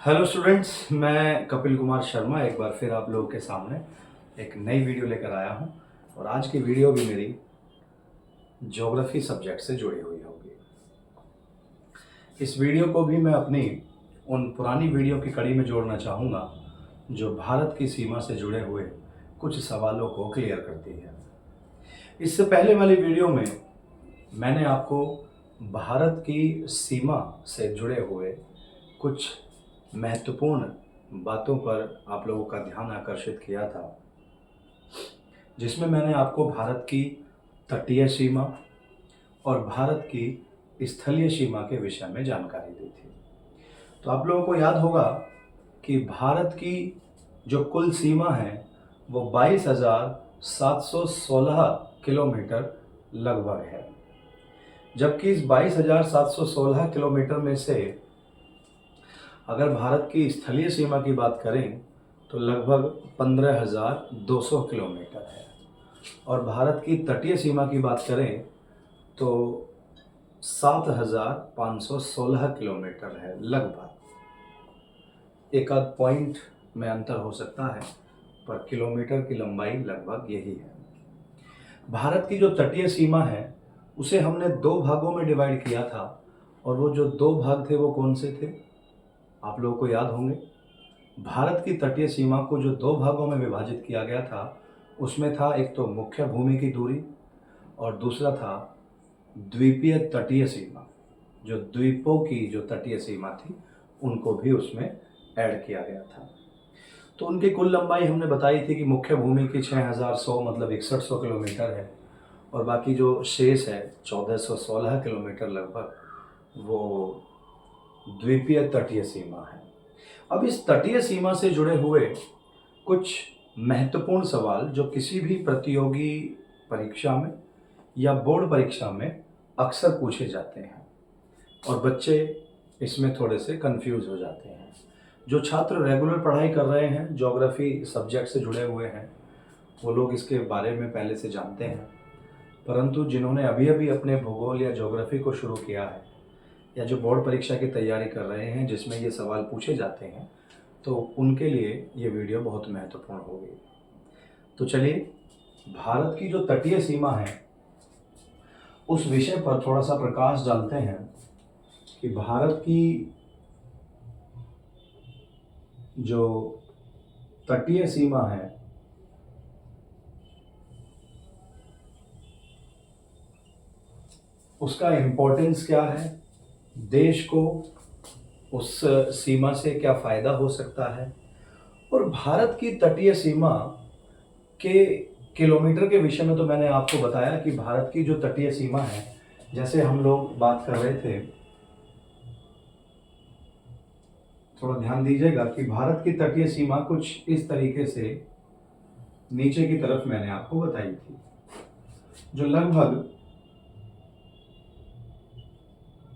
Hello students, मैं कपिल कुमार शर्मा एक बार फिर आप लोगों के सामने एक नई वीडियो लेकर आया हूं। और आज की वीडियो भी मेरी ज्योग्राफी सब्जेक्ट से जुड़ी हुई होगी। इस वीडियो को भी मैं अपनी उन पुरानी वीडियो की कड़ी में जोड़ना चाहूँगा जो भारत की सीमा से जुड़े हुए कुछ सवालों को क्लियर करती है। इससे पहले वाली वीडियो में मैंने आपको भारत की सीमा से जुड़े हुए कुछ महत्वपूर्ण बातों पर आप लोगों का ध्यान आकर्षित किया था, जिसमें मैंने आपको भारत की तटीय सीमा और भारत की स्थलीय सीमा के विषय में जानकारी दी थी। तो आप लोगों को याद होगा कि भारत की जो कुल सीमा है वो 22,716 किलोमीटर लगभग है, जबकि इस 22,716 किलोमीटर में से अगर भारत की स्थलीय सीमा की बात करें तो लगभग 15,200 किलोमीटर है, और भारत की तटीय सीमा की बात करें तो 7,516 किलोमीटर है लगभग। एक आध पॉइंट में अंतर हो सकता है, पर किलोमीटर की लंबाई लगभग यही है। भारत की जो तटीय सीमा है उसे हमने दो भागों में डिवाइड किया था, और वो जो दो भाग थे वो कौन से थे आप लोगों को याद होंगे। भारत की तटीय सीमा को जो दो भागों में विभाजित किया गया था उसमें था एक तो मुख्य भूमि की दूरी, और दूसरा था द्वीपीय तटीय सीमा। जो द्वीपों की जो तटीय सीमा थी उनको भी उसमें ऐड किया गया था। तो उनकी कुल लंबाई हमने बताई थी कि मुख्य भूमि की 6,100 मतलब 6100 किलोमीटर है, और बाकी जो शेष है 1,416 किलोमीटर लगभग वो द्वीपीय तटीय सीमा है। अब इस तटीय सीमा से जुड़े हुए कुछ महत्वपूर्ण सवाल जो किसी भी प्रतियोगी परीक्षा में या बोर्ड परीक्षा में अक्सर पूछे जाते हैं, और बच्चे इसमें थोड़े से कंफ्यूज हो जाते हैं। जो छात्र रेगुलर पढ़ाई कर रहे हैं, ज्योग्राफी सब्जेक्ट से जुड़े हुए हैं, वो लोग इसके बारे में पहले से जानते हैं, परंतु जिन्होंने अभी अभी अपने भूगोल या ज्योग्राफी को शुरू किया है या जो बोर्ड परीक्षा की तैयारी कर रहे हैं जिसमें ये सवाल पूछे जाते हैं, तो उनके लिए ये वीडियो बहुत महत्वपूर्ण होगी। तो चलिए, भारत की जो तटीय सीमा है उस विषय पर थोड़ा सा प्रकाश डालते हैं कि भारत की जो तटीय सीमा है उसका इम्पोर्टेंस क्या है, देश को उस सीमा से क्या फ़ायदा हो सकता है, और भारत की तटीय सीमा के किलोमीटर के विषय में तो मैंने आपको बताया कि भारत की जो तटीय सीमा है, जैसे हम लोग बात कर रहे थे, थोड़ा ध्यान दीजिएगा कि भारत की तटीय सीमा कुछ इस तरीके से नीचे की तरफ मैंने आपको बताई थी, जो लगभग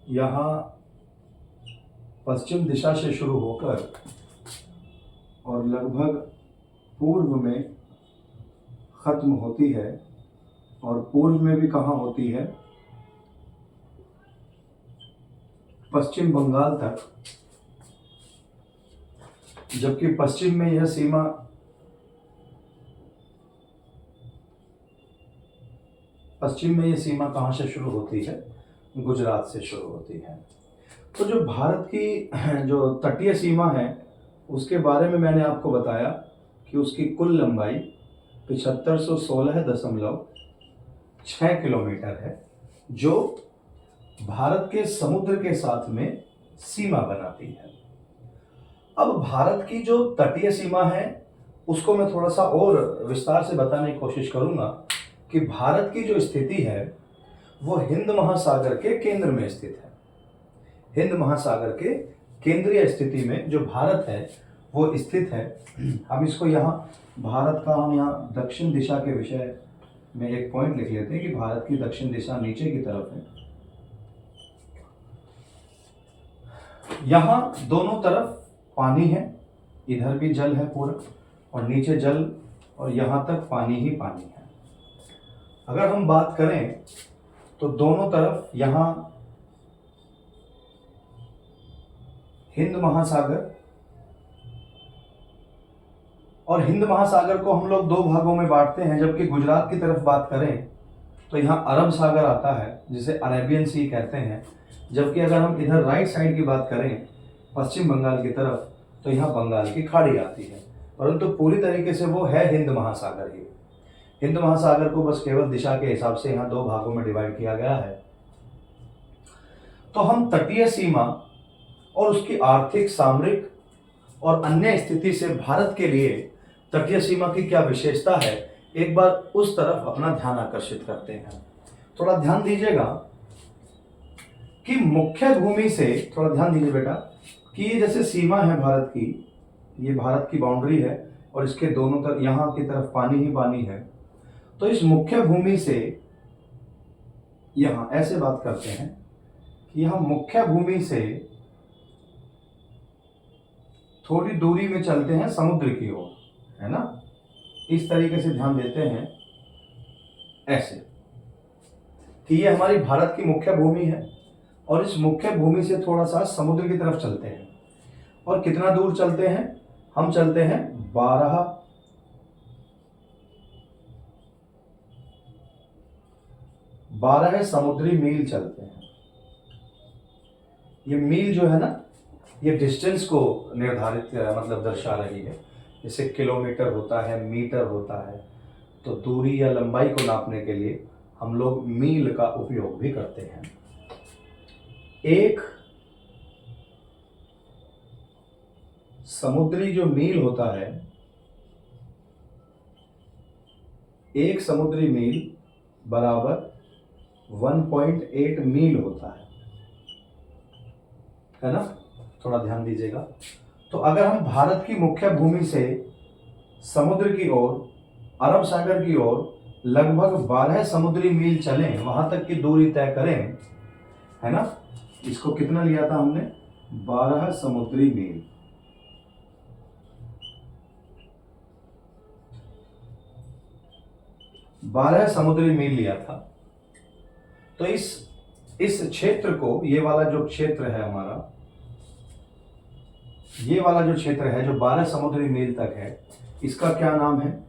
यहाँ पश्चिम दिशा से शुरू होकर और लगभग पूर्व में खत्म होती है, और पूर्व में भी कहाँ होती है, पश्चिम बंगाल तक, जबकि पश्चिम में यह सीमा कहाँ से शुरू होती है, गुजरात से शुरू होती है। तो जो भारत की जो तटीय सीमा है उसके बारे में मैंने आपको बताया कि उसकी कुल लंबाई 7516.6 किलोमीटर है, जो भारत के समुद्र के साथ में सीमा बनाती है। अब भारत की जो तटीय सीमा है उसको मैं थोड़ा सा और विस्तार से बताने की कोशिश करूंगा कि भारत की जो स्थिति है वो हिंद महासागर के केंद्र में स्थित है। हिंद महासागर के केंद्रीय स्थिति में जो भारत है वो स्थित है। हम इसको यहाँ भारत का हम यहाँ दक्षिण दिशा के विषय में एक पॉइंट लिख लेते हैं कि भारत की दक्षिण दिशा नीचे की तरफ है। यहाँ दोनों तरफ पानी है, इधर भी जल है पूरा, और नीचे जल, और यहाँ तक पानी ही पानी है। अगर हम बात करें तो दोनों तरफ यहाँ हिंद महासागर और हिंद महासागर को हम लोग दो भागों में बांटते हैं। जबकि गुजरात की तरफ बात करें तो यहाँ अरब सागर आता है, जिसे अरेबियन सी कहते हैं। जबकि अगर हम इधर राइट साइड की बात करें पश्चिम बंगाल की तरफ, तो यहाँ बंगाल की खाड़ी आती है। परंतु पूरी तरीके से वो है हिंद महासागर ही। हिंद महासागर को बस केवल दिशा के हिसाब से यहाँ दो भागों में डिवाइड किया गया है। तो हम तटीय सीमा और उसकी आर्थिक, सामरिक और अन्य स्थिति से भारत के लिए तटीय सीमा की क्या विशेषता है, एक बार उस तरफ अपना ध्यान आकर्षित करते हैं। थोड़ा ध्यान दीजिएगा कि मुख्य भूमि से, थोड़ा ध्यान दीजिए बेटा, कि ये जैसे सीमा है भारत की, ये भारत की बाउंड्री है और इसके दोनों तरफ, यहाँ की तरफ पानी ही पानी है। तो इस मुख्य भूमि से यहाँ ऐसे बात करते हैं कि यहाँ मुख्य भूमि से थोड़ी दूरी में चलते हैं समुद्र की ओर, है ना। इस तरीके से ध्यान देते हैं ऐसे कि ये हमारी भारत की मुख्य भूमि है और इस मुख्य भूमि से थोड़ा सा समुद्र की तरफ चलते हैं। और कितना दूर चलते हैं? हम चलते हैं 12 समुद्री मील चलते हैं। ये मील जो है ना, ये डिस्टेंस को निर्धारित मतलब दर्शा रही है। जैसे किलोमीटर होता है, मीटर होता है, तो दूरी या लंबाई को नापने के लिए हम लोग मील का उपयोग भी करते हैं। एक समुद्री जो मील होता है, एक समुद्री मील बराबर 1.8 मील होता है ना। थोड़ा ध्यान दीजिएगा। तो अगर हम भारत की मुख्य भूमि से समुद्र की ओर, अरब सागर की ओर लगभग 12 समुद्री मील चलें, वहां तक की दूरी तय करें, है ना। इसको कितना लिया था हमने? 12 समुद्री मील। बारह समुद्री मील लिया था। तो इस क्षेत्र को, ये वाला जो क्षेत्र है हमारा, ये वाला जो क्षेत्र है जो 12 समुद्री मील तक है, इसका क्या नाम है?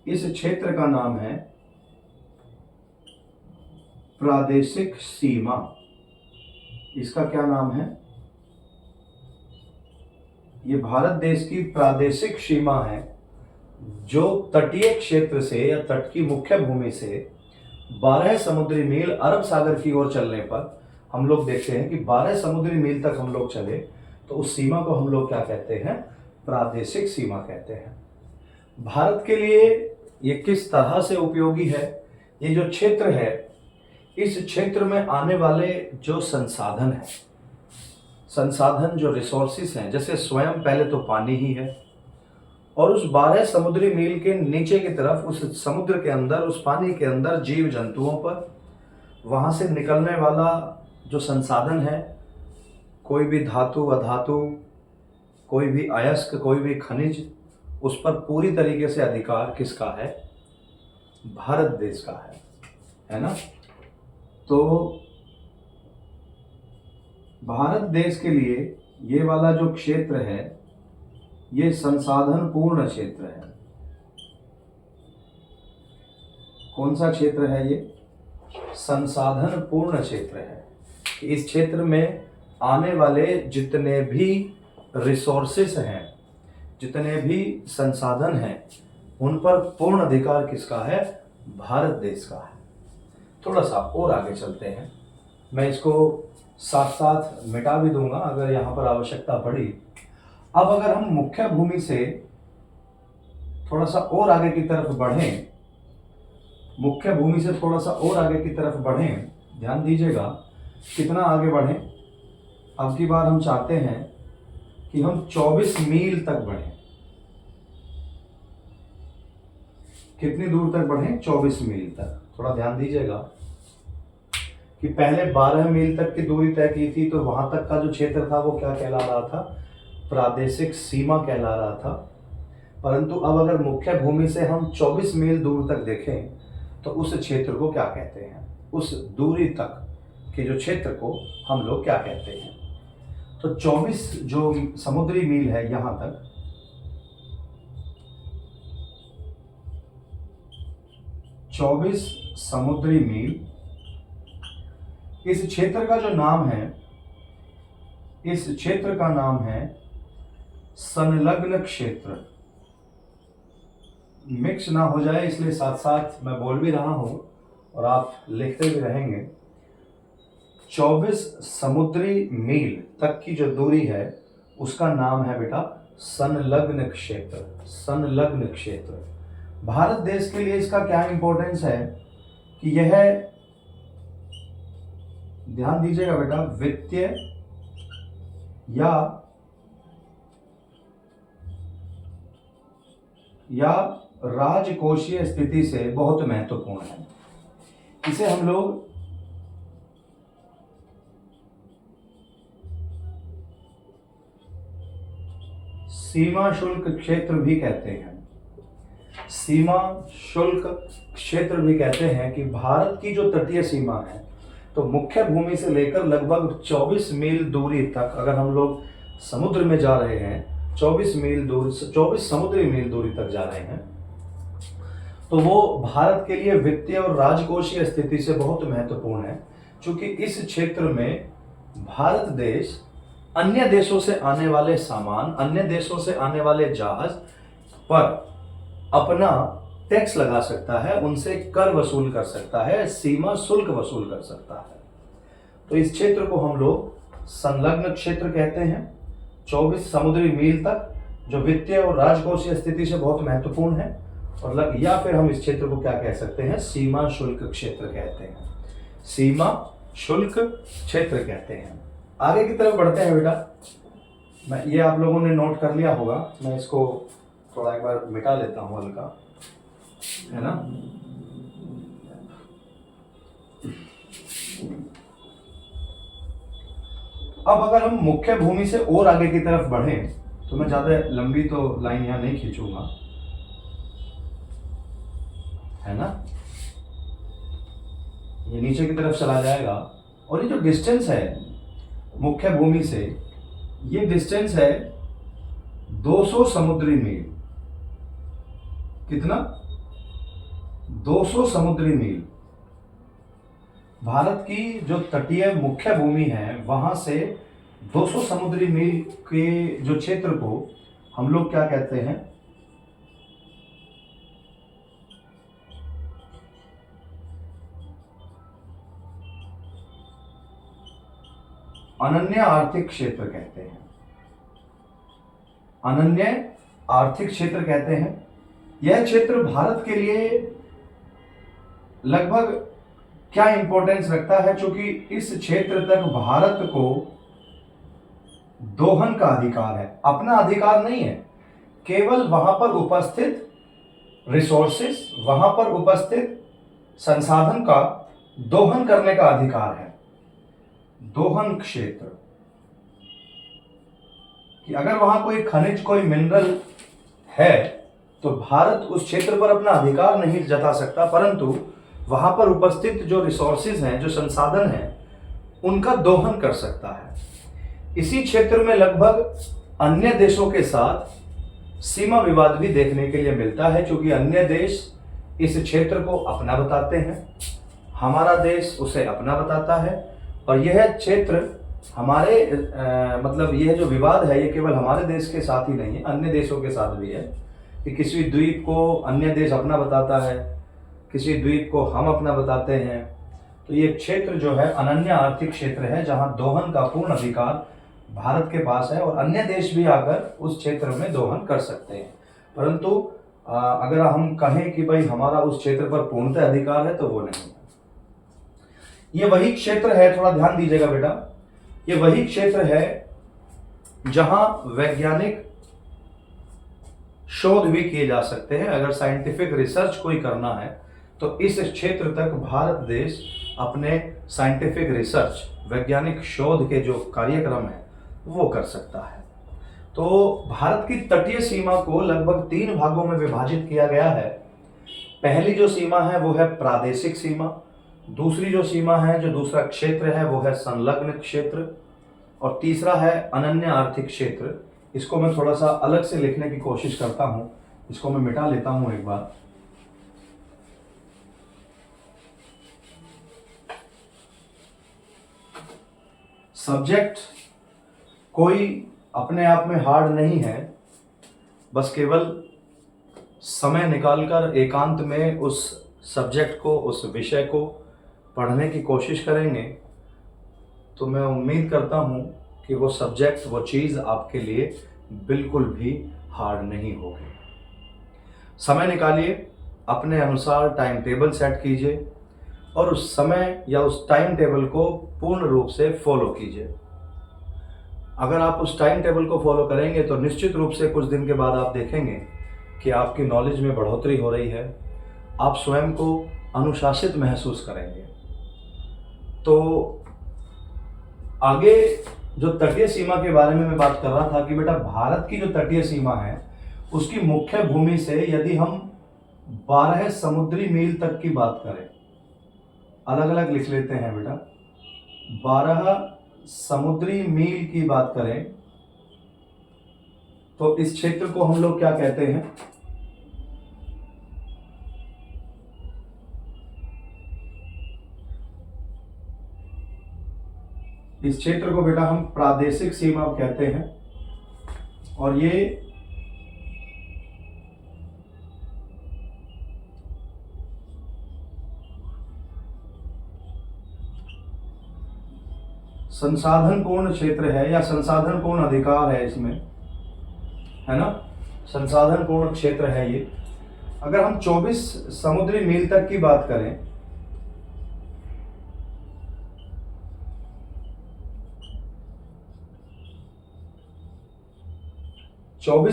इस क्षेत्र का नाम है प्रादेशिक सीमा। इसका क्या नाम है? ये भारत देश की प्रादेशिक सीमा है, जो तटीय क्षेत्र से या तट की मुख्य भूमि से 12 समुद्री मील अरब सागर की ओर चलने पर हम लोग देखते हैं कि 12 समुद्री मील तक हम लोग चले, तो उस सीमा को हम लोग क्या कहते हैं? प्रादेशिक सीमा कहते हैं। भारत के लिए ये किस तरह से उपयोगी है? ये जो क्षेत्र है, इस क्षेत्र में आने वाले जो संसाधन है, संसाधन जो रिसोर्सेस हैं, जैसे स्वयं पहले तो पानी ही है, और उस 12 समुद्री मील के नीचे की तरफ, उस समुद्र के अंदर, उस पानी के अंदर जीव जंतुओं पर, वहाँ से निकलने वाला जो संसाधन है, कोई भी धातु अधातु, कोई भी अयस्क, कोई भी खनिज, उस पर पूरी तरीके से अधिकार किसका है? भारत देश का है ना। तो भारत देश के लिए ये वाला जो क्षेत्र है, ये संसाधन पूर्ण क्षेत्र है। कौन सा क्षेत्र है ये? संसाधन पूर्ण क्षेत्र है। इस क्षेत्र में आने वाले जितने भी रिसोर्सेस हैं, जितने भी संसाधन हैं, उन पर पूर्ण अधिकार किसका है? भारत देश का है। थोड़ा सा और आगे चलते हैं, मैं इसको साथ साथ मिटा भी दूंगा अगर यहाँ पर आवश्यकता पड़ी। अब अगर हम मुख्य भूमि से थोड़ा सा और आगे की तरफ बढ़ें, मुख्य भूमि से थोड़ा सा और आगे की तरफ बढ़ें, ध्यान दीजिएगा कितना आगे बढ़ें। अब की बार हम चाहते हैं कि हम 24 मील तक बढ़ें। कितनी दूर तक बढ़ें? 24 मील तक। थोड़ा ध्यान दीजिएगा कि पहले 12 मील तक की दूरी तय की थी, तो वहां तक का जो क्षेत्र था वो क्या कहला रहा था? प्रादेशिक सीमा कहला रहा था। परंतु अब अगर मुख्य भूमि से हम 24 मील दूर तक देखें, तो उस क्षेत्र को क्या कहते हैं? उस दूरी तक के जो क्षेत्र को हम लोग क्या कहते हैं? तो 24 जो समुद्री मील है यहाँ तक, 24 समुद्री मील। इस क्षेत्र का जो नाम है, इस क्षेत्र का नाम है संलग्न क्षेत्र। मिक्स ना हो जाए इसलिए साथ साथ मैं बोल भी रहा हूं और आप लिखते भी रहेंगे। 24 समुद्री मील तक की जो दूरी है उसका नाम है बेटा संलग्न क्षेत्र। संलग्न क्षेत्र। भारत देश के लिए इसका क्या इंपॉर्टेंस है कि यह, ध्यान दीजिएगा बेटा, वित्तीय या राजकोषीय स्थिति से बहुत महत्वपूर्ण है। इसे हम लोग सीमा शुल्क क्षेत्र भी कहते हैं। सीमा शुल्क क्षेत्र भी कहते हैं कि भारत की जो तटीय सीमा है, तो मुख्य भूमि से लेकर लगभग 24 मील दूरी तक अगर हम लोग समुद्र में जा रहे हैं, 24 समुद्री मील दूरी तक जा रहे हैं, तो वो भारत के लिए वित्तीय और राजकोषीय स्थिति से बहुत महत्वपूर्ण है। क्योंकि इस क्षेत्र में भारत देश अन्य देशों से आने वाले सामान, अन्य देशों से आने वाले जहाज पर अपना टैक्स लगा सकता है, उनसे कर वसूल कर सकता है, सीमा शुल्क वसूल कर सकता है। तो इस क्षेत्र को हम लोग संलग्न क्षेत्र कहते हैं। 24 समुद्री मील तक जो वित्तीय और राजकोषीय स्थिति से बहुत महत्वपूर्ण है, और या फिर हम इस क्षेत्र को क्या कह सकते हैं, सीमा शुल्क क्षेत्र कहते हैं। सीमा शुल्क क्षेत्र कहते हैं। आगे की तरफ बढ़ते हैं बेटा। मैं ये आप लोगों ने नोट कर लिया होगा, मैं इसको थोड़ा एक बार मिटा लेता हूं हल्का, है ना। अब अगर हम मुख्य भूमि से और आगे की तरफ बढ़ें, तो मैं ज्यादा लंबी तो लाइन यहां नहीं खींचूंगा, है ना। ये नीचे की तरफ चला जाएगा और ये जो डिस्टेंस है मुख्य भूमि से, ये डिस्टेंस है 200 समुद्री मील। कितना? 200 समुद्री मील। भारत की जो तटीय मुख्य भूमि है वहां से 200 समुद्री मील के जो क्षेत्र को हम लोग क्या कहते हैं, अनन्य आर्थिक क्षेत्र कहते हैं। अनन्य आर्थिक क्षेत्र कहते हैं। यह क्षेत्र भारत के लिए लगभग क्या इंपॉर्टेंस रखता है, क्योंकि इस क्षेत्र तक भारत को दोहन का अधिकार है। अपना अधिकार नहीं है, केवल वहां पर उपस्थित रिसोर्सेस, वहां पर उपस्थित संसाधन का दोहन करने का अधिकार है। दोहन क्षेत्र, कि अगर वहां कोई खनिज, कोई मिनरल है तो भारत उस क्षेत्र पर अपना अधिकार नहीं जता सकता, परंतु वहां पर उपस्थित जो रिसोर्सेज हैं, जो संसाधन हैं, उनका दोहन कर सकता है। इसी क्षेत्र में लगभग अन्य देशों के साथ सीमा विवाद भी देखने के लिए मिलता है, क्योंकि अन्य देश इस क्षेत्र को अपना बताते हैं, हमारा देश उसे अपना बताता है, और यह क्षेत्र हमारे मतलब यह जो विवाद है ये केवल हमारे देश के साथ ही नहीं है, अन्य देशों के साथ भी है। कि किसी द्वीप को अन्य देश अपना बताता है, किसी द्वीप को हम अपना बताते हैं। तो ये क्षेत्र जो है अनन्य आर्थिक क्षेत्र है, जहां दोहन का पूर्ण अधिकार भारत के पास है, और अन्य देश भी आकर उस क्षेत्र में दोहन कर सकते हैं। परंतु अगर हम कहें कि भाई हमारा उस क्षेत्र पर पूर्णतः अधिकार है, तो वो नहीं है। ये वही क्षेत्र है, थोड़ा ध्यान दीजिएगा बेटा, ये वही क्षेत्र है जहां वैज्ञानिक शोध भी किए जा सकते हैं। अगर साइंटिफिक रिसर्च कोई करना है तो इस क्षेत्र तक भारत देश अपने साइंटिफिक रिसर्च, वैज्ञानिक शोध के जो कार्यक्रम है वो कर सकता है। तो भारत की तटीय सीमा को लगभग 3 भागों में विभाजित किया गया है। पहली जो सीमा है वो है प्रादेशिक सीमा, दूसरी जो सीमा है, जो दूसरा क्षेत्र है वो है संलग्न क्षेत्र, और तीसरा है अनन्य आर्थिक क्षेत्र। इसको मैं थोड़ा सा अलग से लिखने की कोशिश करता हूं, इसको मैं मिटा लेता हूं एक बार। सब्जेक्ट कोई अपने आप में हार्ड नहीं है, बस केवल समय निकालकर एकांत में उस सब्जेक्ट को, उस विषय को पढ़ने की कोशिश करेंगे तो मैं उम्मीद करता हूँ कि वो सब्जेक्ट, वो चीज़ आपके लिए बिल्कुल भी हार्ड नहीं होगी। समय निकालिए, अपने अनुसार टाइम टेबल सेट कीजिए और उस समय या उस टाइम टेबल को पूर्ण रूप से फॉलो कीजिए। अगर आप उस टाइम टेबल को फॉलो करेंगे तो निश्चित रूप से कुछ दिन के बाद आप देखेंगे कि आपकी नॉलेज में बढ़ोतरी हो रही है, आप स्वयं को अनुशासित महसूस करेंगे। तो आगे जो तटीय सीमा के बारे में मैं बात कर रहा था कि बेटा भारत की जो तटीय सीमा है उसकी मुख्य भूमि से यदि हम 12 समुद्री मील तक की बात करें, अलग अलग लिख लेते हैं बेटा, 12 समुद्री मील की बात करें तो इस क्षेत्र को हम लोग क्या कहते हैं? इस क्षेत्र को बेटा हम प्रादेशिक सीमा कहते हैं और ये संसाधन पूर्ण क्षेत्र है या संसाधन पूर्ण अधिकार है इसमें, है ना? संसाधन पूर्ण क्षेत्र है ये। अगर हम 24 समुद्री मील तक की बात करें,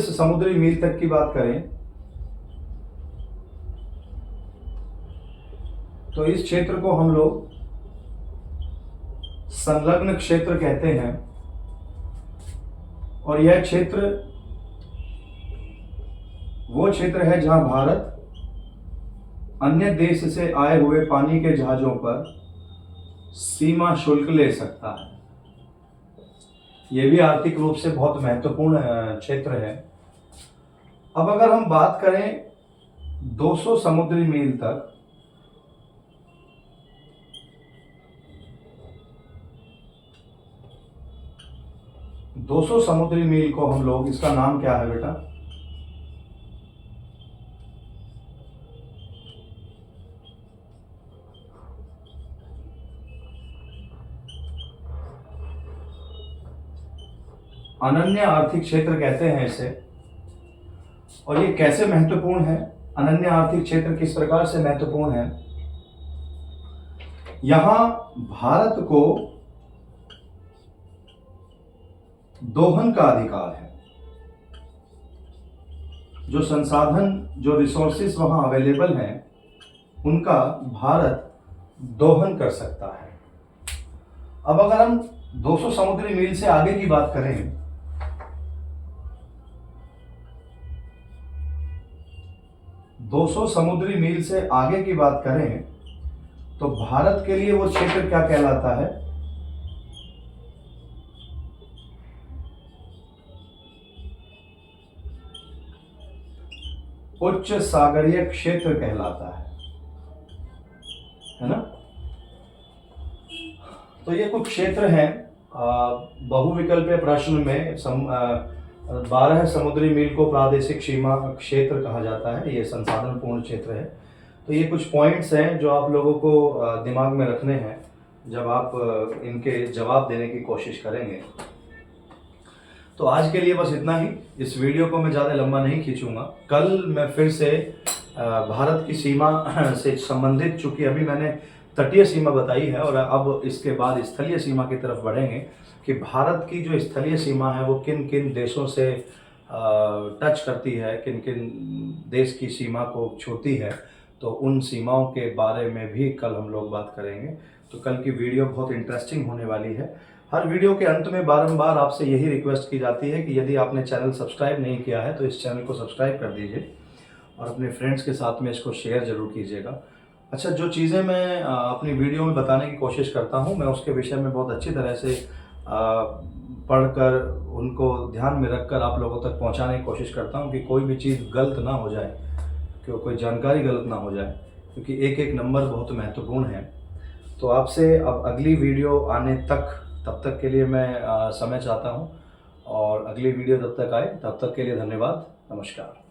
समुद्री मील तक की बात करें तो इस क्षेत्र को हम लोग संलग्न क्षेत्र कहते हैं और यह क्षेत्र वो क्षेत्र है जहां भारत अन्य देश से आए हुए पानी के जहाजों पर सीमा शुल्क ले सकता है। यह भी आर्थिक रूप से बहुत महत्वपूर्ण क्षेत्र है। अब अगर हम बात करें 200 समुद्री मील तक, समुद्री मील को हम लोग, इसका नाम क्या है बेटा? अनन्य आर्थिक क्षेत्र कहते हैं इसे। और ये कैसे महत्वपूर्ण है? अनन्य आर्थिक क्षेत्र किस प्रकार से महत्वपूर्ण है? यहां भारत को दोहन का अधिकार है। जो संसाधन, जो रिसोर्सेस वहां अवेलेबल हैं, उनका भारत दोहन कर सकता है। अब अगर हम 200 समुद्री मील से आगे की बात करें, समुद्री मील से आगे की बात करें तो भारत के लिए वो क्षेत्र क्या कहलाता है? उच्च सागरीय क्षेत्र कहलाता है ना? तो ये कुछ क्षेत्र हैं। बहुविकल्पीय प्रश्न में 12 समुद्री मील को प्रादेशिक सीमा क्षेत्र कहा जाता है। ये संसाधन पूर्ण क्षेत्र है। तो ये कुछ पॉइंट्स हैं जो आप लोगों को दिमाग में रखने हैं जब आप इनके जवाब देने की कोशिश करेंगे। तो आज के लिए बस इतना ही। इस वीडियो को मैं ज़्यादा लंबा नहीं खींचूंगा। कल मैं फिर से भारत की सीमा से संबंधित, चूँकि अभी मैंने तटीय सीमा बताई है और अब इसके बाद स्थलीय सीमा की तरफ बढ़ेंगे कि भारत की जो स्थलीय सीमा है वो किन किन देशों से टच करती है, किन किन देश की सीमा को छूती है। तो उन सीमाओं के बारे में भी कल हम लोग बात करेंगे। तो कल की वीडियो बहुत इंटरेस्टिंग होने वाली है। हर वीडियो के अंत में बारंबार आपसे यही रिक्वेस्ट की जाती है कि यदि आपने चैनल सब्सक्राइब नहीं किया है तो इस चैनल को सब्सक्राइब कर दीजिए और अपने फ्रेंड्स के साथ में इसको शेयर ज़रूर कीजिएगा। अच्छा, जो चीज़ें मैं अपनी वीडियो में बताने की कोशिश करता हूँ, मैं उसके विषय में बहुत अच्छी तरह से पढ़कर उनको ध्यान में रखकर आप लोगों तक पहुँचाने की कोशिश करता हूँ कि कोई भी चीज़ गलत ना हो जाए, कि कोई जानकारी गलत ना हो जाए, क्योंकि एक एक नंबर बहुत महत्वपूर्ण है। तो आपसे अब अगली वीडियो आने तक तब तक के लिए मैं समय चाहता हूँ, और अगली वीडियो जब तक आए तब तक के लिए धन्यवाद, नमस्कार।